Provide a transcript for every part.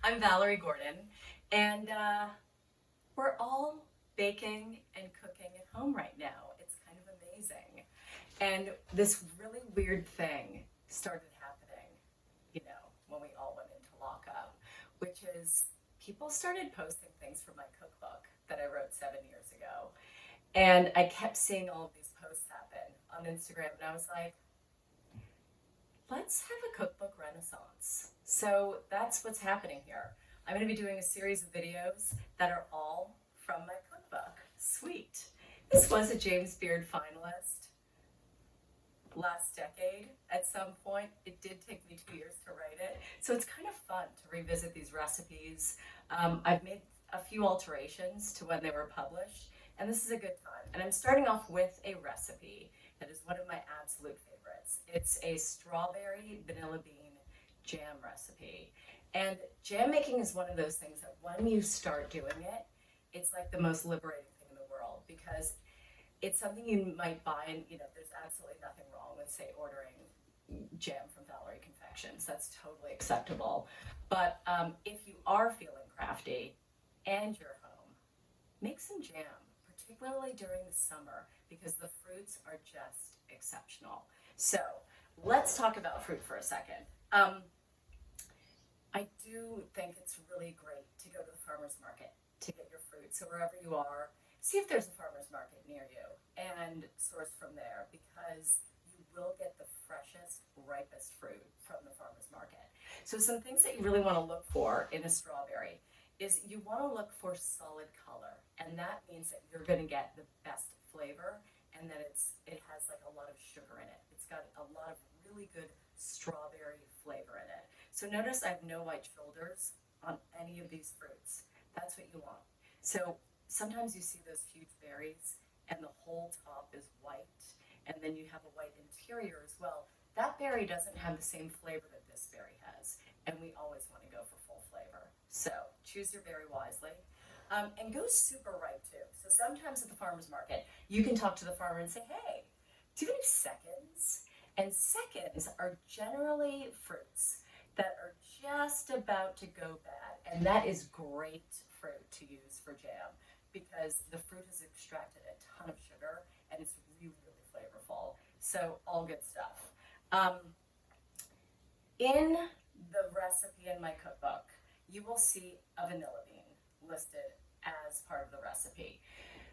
I'm Valerie Gordon, and we're all baking and cooking at home right now. It's kind of amazing. And this really weird thing started happening, when we all went into lockup, which is people started posting things from my cookbook that I wrote 7 years ago. And I kept seeing all of these posts happen on Instagram, and I was like, let's have a cookbook renaissance. So that's what's happening here. I'm going to be doing a series of videos that are all from my cookbook. Sweet. This was a James Beard finalist last decade at some point. It did take me 2 years to write it. So it's kind of fun to revisit these recipes. I've made a few alterations to when they were published, and this is a good time. And I'm starting off with a recipe that is one of my absolute favorites. It's a strawberry vanilla bean jam recipe. And jam making is one of those things that when you start doing it, it's like the most liberating thing in the world, because it's something you might buy and, there's absolutely nothing wrong with, say, ordering jam from Valerie Confections. That's totally acceptable. But if you are feeling crafty and you're home, make some jam, particularly during the summer, because the fruits are just exceptional. So let's talk about fruit for a second. I do think it's really great to go to the farmer's market to get your fruit. So wherever you are, see if there's a farmer's market near you and source from there, because you will get the freshest, ripest fruit from the farmer's market. So some things that you really want to look for in a strawberry is you want to look for solid color, and that means that you're going to get the best flavor, and that it has like a lot of sugar in it. It's got a lot of really good strawberry flavor in it. So notice I have no white shoulders on any of these fruits. That's what you want. So sometimes you see those huge berries and the whole top is white, and then you have a white interior as well. That berry doesn't have the same flavor that this berry has, and we always want to go for full flavor. So choose your berry wisely. And go super ripe too. So sometimes at the farmer's market, you can talk to the farmer and say, hey, do you have any seconds? And seconds are generally fruits that are just about to go bad. And that is great fruit to use for jam, because the fruit has extracted a ton of sugar and it's really, really flavorful. So all good stuff. In the recipe in my cookbook, you will see a vanilla bean listed as part of the recipe.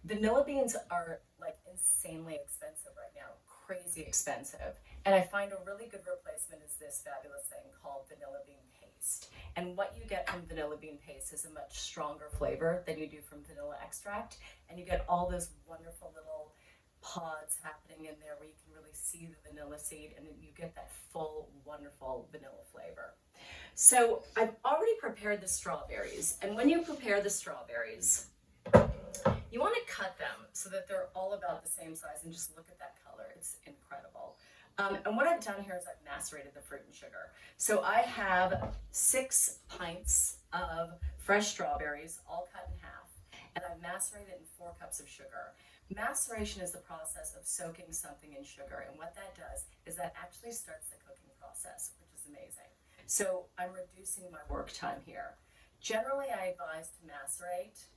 Vanilla beans are like insanely expensive right now, crazy expensive. And I find a really good replacement is this fabulous thing called vanilla bean paste. And what you get from vanilla bean paste is a much stronger flavor than you do from vanilla extract. And you get all those wonderful little pods happening in there where you can really see the vanilla seed, and then you get that full, wonderful vanilla flavor. So I've already prepared the strawberries, and when you prepare the strawberries, you want to cut them so that they're all about the same size, and just look at that color. It's incredible. And what I've done here is I've macerated the fruit and sugar. So I have 6 pints of fresh strawberries, all cut in half, and I've macerated in 4 cups of sugar. Maceration is the process of soaking something in sugar, and what that does is that actually starts the cooking process, which is amazing. So I'm reducing my work time here. Generally, I advise to macerate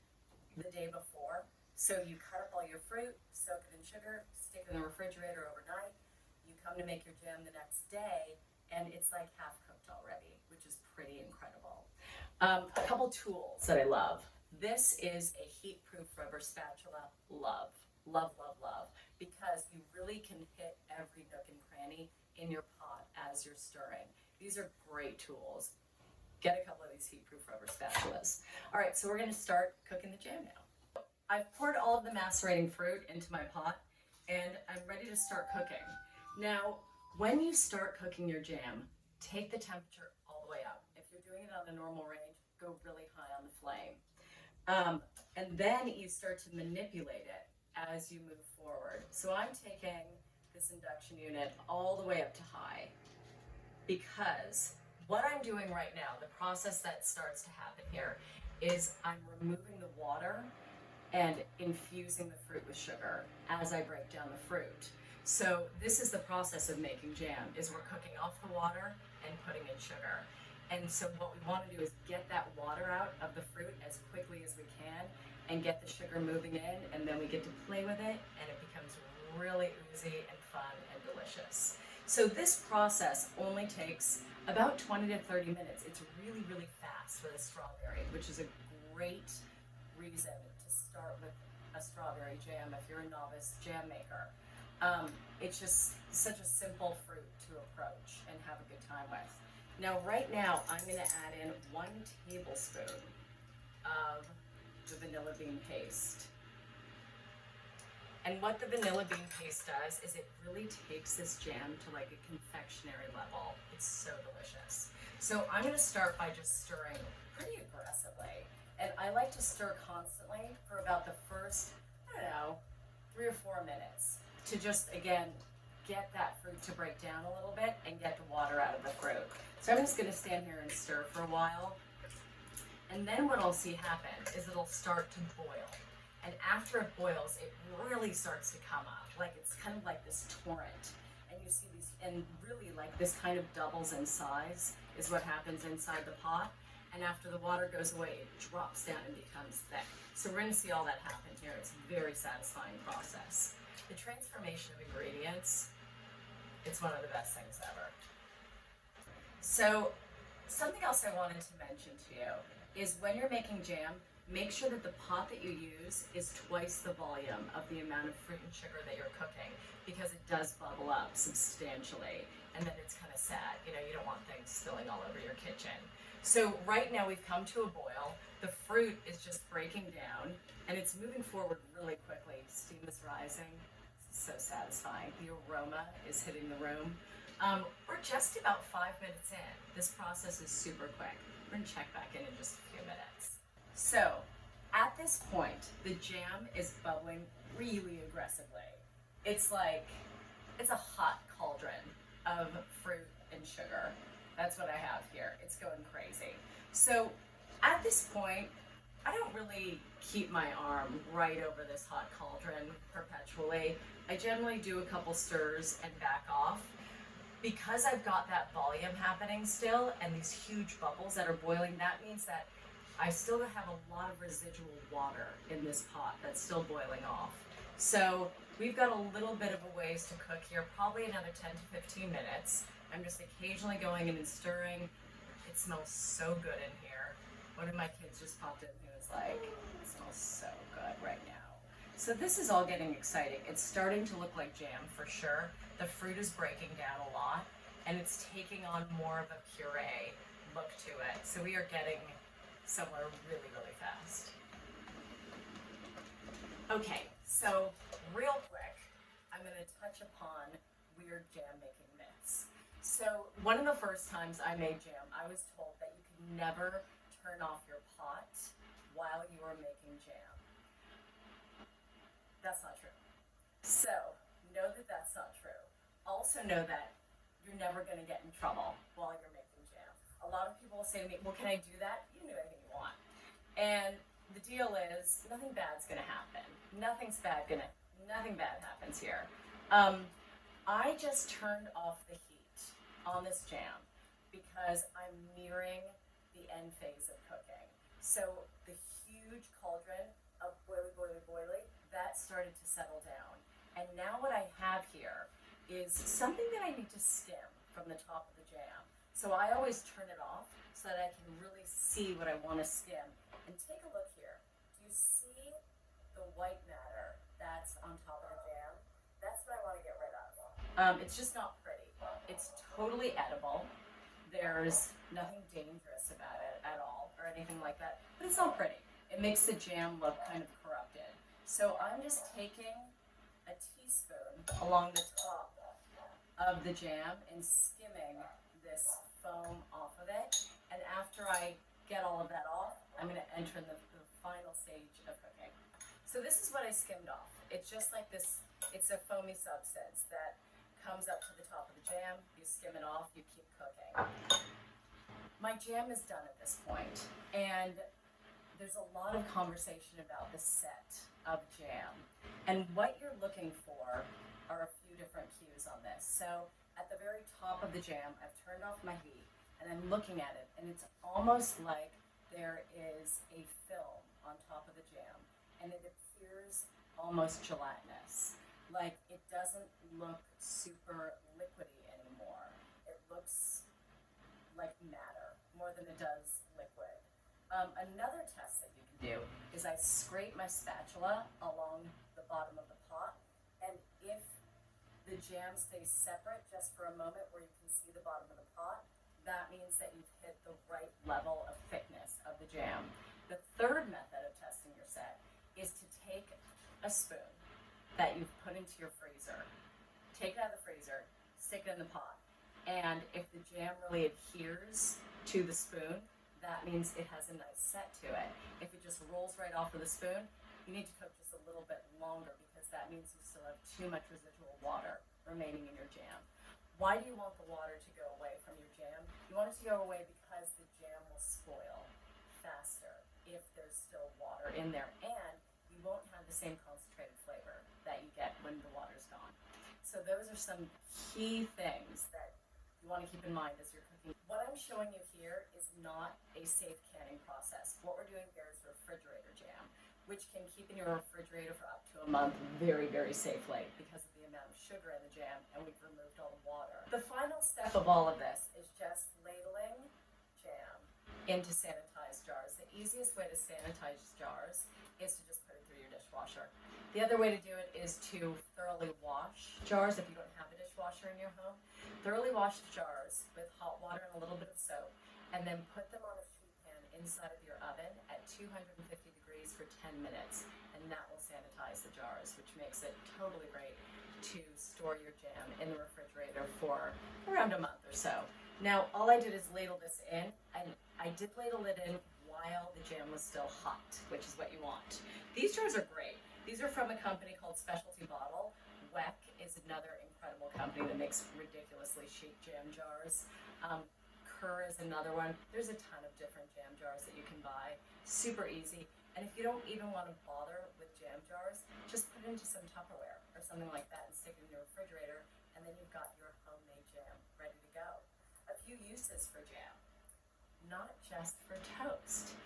the day before. So you cut up all your fruit, soak it in sugar, stick it in the refrigerator overnight. You come to make your jam the next day, and it's like half cooked already, which is pretty incredible. A couple tools that I love. This is a heat-proof rubber spatula. Love, love, love, love, because you really can hit every nook and cranny in your pot as you're stirring. These are great tools. Get a couple of these heat-proof rubber spatulas. All right, so we're going to start cooking the jam now. I've poured all of the macerating fruit into my pot, and I'm ready to start cooking. Now, when you start cooking your jam, take the temperature all the way up. If you're doing it on a normal range, go really high on the flame. And then you start to manipulate it as you move forward. So I'm taking this induction unit all the way up to high, because what I'm doing right now, the process that starts to happen here, is I'm removing the water and infusing the fruit with sugar as I break down the fruit. So this is the process of making jam, is we're cooking off the water and putting in sugar. And so what we want to do is get that out of the fruit as quickly as we can and get the sugar moving in, and then we get to play with it, and it becomes really oozy and fun and delicious. So this process only takes about 20 to 30 minutes. It's really, really fast with a strawberry, which is a great reason to start with a strawberry jam if you're a novice jam maker. It's just such a simple fruit to approach and have a good time with. Now, right now, I'm going to add in 1 tablespoon of the vanilla bean paste. And what the vanilla bean paste does is it really takes this jam to like a confectionery level. It's so delicious. So I'm going to start by just stirring pretty aggressively. And I like to stir constantly for about the first, 3 or 4 minutes to just, again, get that fruit to break down a little bit and get the water out of the fruit. So I'm just going to stand here and stir for a while. And then what I'll see happen is it'll start to boil. And after it boils, it really starts to come up. Like it's kind of like this torrent. And you see these, and really like this kind of doubles in size is what happens inside the pot. And after the water goes away, it drops down and becomes thick. So we're going to see all that happen here. It's a very satisfying process. The transformation of ingredients, it's one of the best things ever. So something else I wanted to mention to you is when you're making jam, make sure that the pot that you use is twice the volume of the amount of fruit and sugar that you're cooking, because it does bubble up substantially, and then it's kind of sad. You don't want things spilling all over your kitchen. So right now we've come to a boil. The fruit is just breaking down, and it's moving forward really quickly. Steam is rising. It's so satisfying. The aroma is hitting the room. We're just about 5 minutes in. This process is super quick. We're gonna check back in just a few minutes. So, at this point, the jam is bubbling really aggressively. It's like, it's a hot cauldron of fruit and sugar. That's what I have here. It's going crazy. So, at this point, I don't really keep my arm right over this hot cauldron perpetually. I generally do a couple stirs and back off. Because I've got that volume happening still and these huge bubbles that are boiling, that means that I still have a lot of residual water in this pot that's still boiling off. So we've got a little bit of a ways to cook here, probably another 10 to 15 minutes. I'm just occasionally going in and stirring. It smells so good in here. One of my kids just popped in and was like, it smells so good right now. So this is all getting exciting. It's starting to look like jam for sure. The fruit is breaking down a lot, and it's taking on more of a puree look to it. So we are getting somewhere really, really fast. Okay, so real quick, I'm going to touch upon weird jam making myths. So one of the first times I made jam, I was told that you could never turn off your pot while you are making jam. That's not true. So know that that's not true. Also know that you're never going to get in trouble while you're making jam. A lot of people will say to me, well, can I do that? You can do anything you want. And the deal is, nothing bad's going to happen. Nothing bad happens here. I just turned off the heat on this jam because I'm nearing the end phase of cooking. So the huge cauldron of boily, that started to settle down. And now what I have here is something that I need to skim from the top of the jam. So I always turn it off so that I can really see what I want to skim. And take a look here. Do you see the white matter that's on top of the jam? That's what I want to get rid of. It's just not pretty. It's totally edible. There's nothing dangerous about it at all or anything like that, but it's not pretty. It makes the jam look kind of corrupted. So I'm just taking a teaspoon along the top of the jam and skimming this foam off of it. And after I get all of that off, I'm going to enter in the final stage of cooking. So this is what I skimmed off. It's just like this, it's a foamy substance that comes up to the top of the jam. You skim it off, you keep cooking. My jam is done at this point, and there's a lot of conversation about the set of jam. And what you're looking for are a few different cues on this. So at the very top of the jam, I've turned off my heat, and I'm looking at it, and it's almost like there is a film on top of the jam, and it appears almost gelatinous. Like, it doesn't look super liquidy anymore. It looks like matter more than it does liquid. Another test that you can do is I scrape my spatula along the bottom of the pot, and if the jam stays separate just for a moment where you can see the bottom of the pot, that means that you've hit the right level of thickness of the jam. The third method of testing your set is to take a spoon that you've put into your freezer, take it out of the freezer, stick it in the pot, and if the jam really adheres to the spoon, that means it has a nice set to it. If it just rolls right off of the spoon, you need to cook just a little bit longer because that means you still have too much residual water remaining in your jam. Why do you want the water to go away from your jam? You want it to go away because the jam will spoil faster if there's still water in there, and you won't have the same concentrated flavor that you get when the water's gone. So those are some key things that you want to keep in mind as you're cooking. What I'm showing you here is not a safe canning process. What we're doing here is refrigerator jam, which can keep in your refrigerator for up to a month very, very safely because of the amount of sugar in the jam, and we've removed all the water. The final step of all of this is just ladling jam into sanitized jars. The easiest way to sanitize jars is to just put it through your dishwasher. The other way to do it is to thoroughly wash jars if you don't have a dishwasher in your home. Thoroughly wash the jars with hot water and a little bit of soap, and then put them on a sheet pan inside of your oven at 250 degrees for 10 minutes, and that will sanitize the jars, which makes it totally great to store your jam in the refrigerator for around a month or so. Now, all I did is ladle this in, and I did ladle it in while the jam was still hot, which is what you want. These jars are great. These are from a company called Specialty Bottle. WEC is another incredible company that makes ridiculously chic jam jars. Kerr is another one. There's a ton of different jam jars that you can buy. Super easy. And if you don't even want to bother with jam jars, just put it into some Tupperware or something like that and stick it in your refrigerator, and then you've got your homemade jam ready to go. A few uses for jam, not just for toast.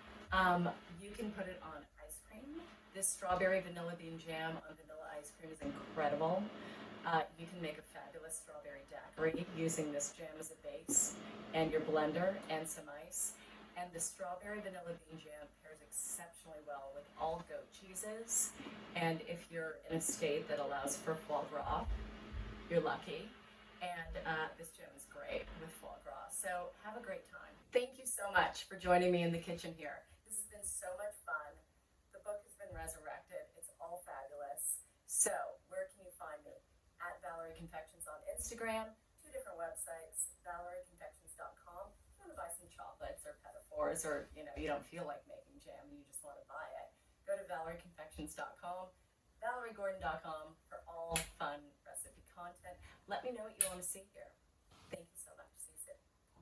You can put it on ice cream. This strawberry vanilla bean jam on vanilla ice cream is incredible. You can make a fabulous strawberry daiquiri using this jam as a base and your blender and some ice. And the strawberry vanilla bean jam pairs exceptionally well with all goat cheeses. And if you're in a state that allows for foie gras, you're lucky. And this jam is great with foie gras. So have a great time. Thank you so much for joining me in the kitchen here. This has been so much fun. The book has been resurrected. It's all fabulous. So where can you find me? At Valerie Confections on Instagram, 2 different websites, valerieconfections.com. If you want to buy some chocolates or pedophores, or you don't feel like making jam and you just want to buy it, go to valerieconfections.com, valeriegordon.com for all fun recipe content. Let me know what you want to see here.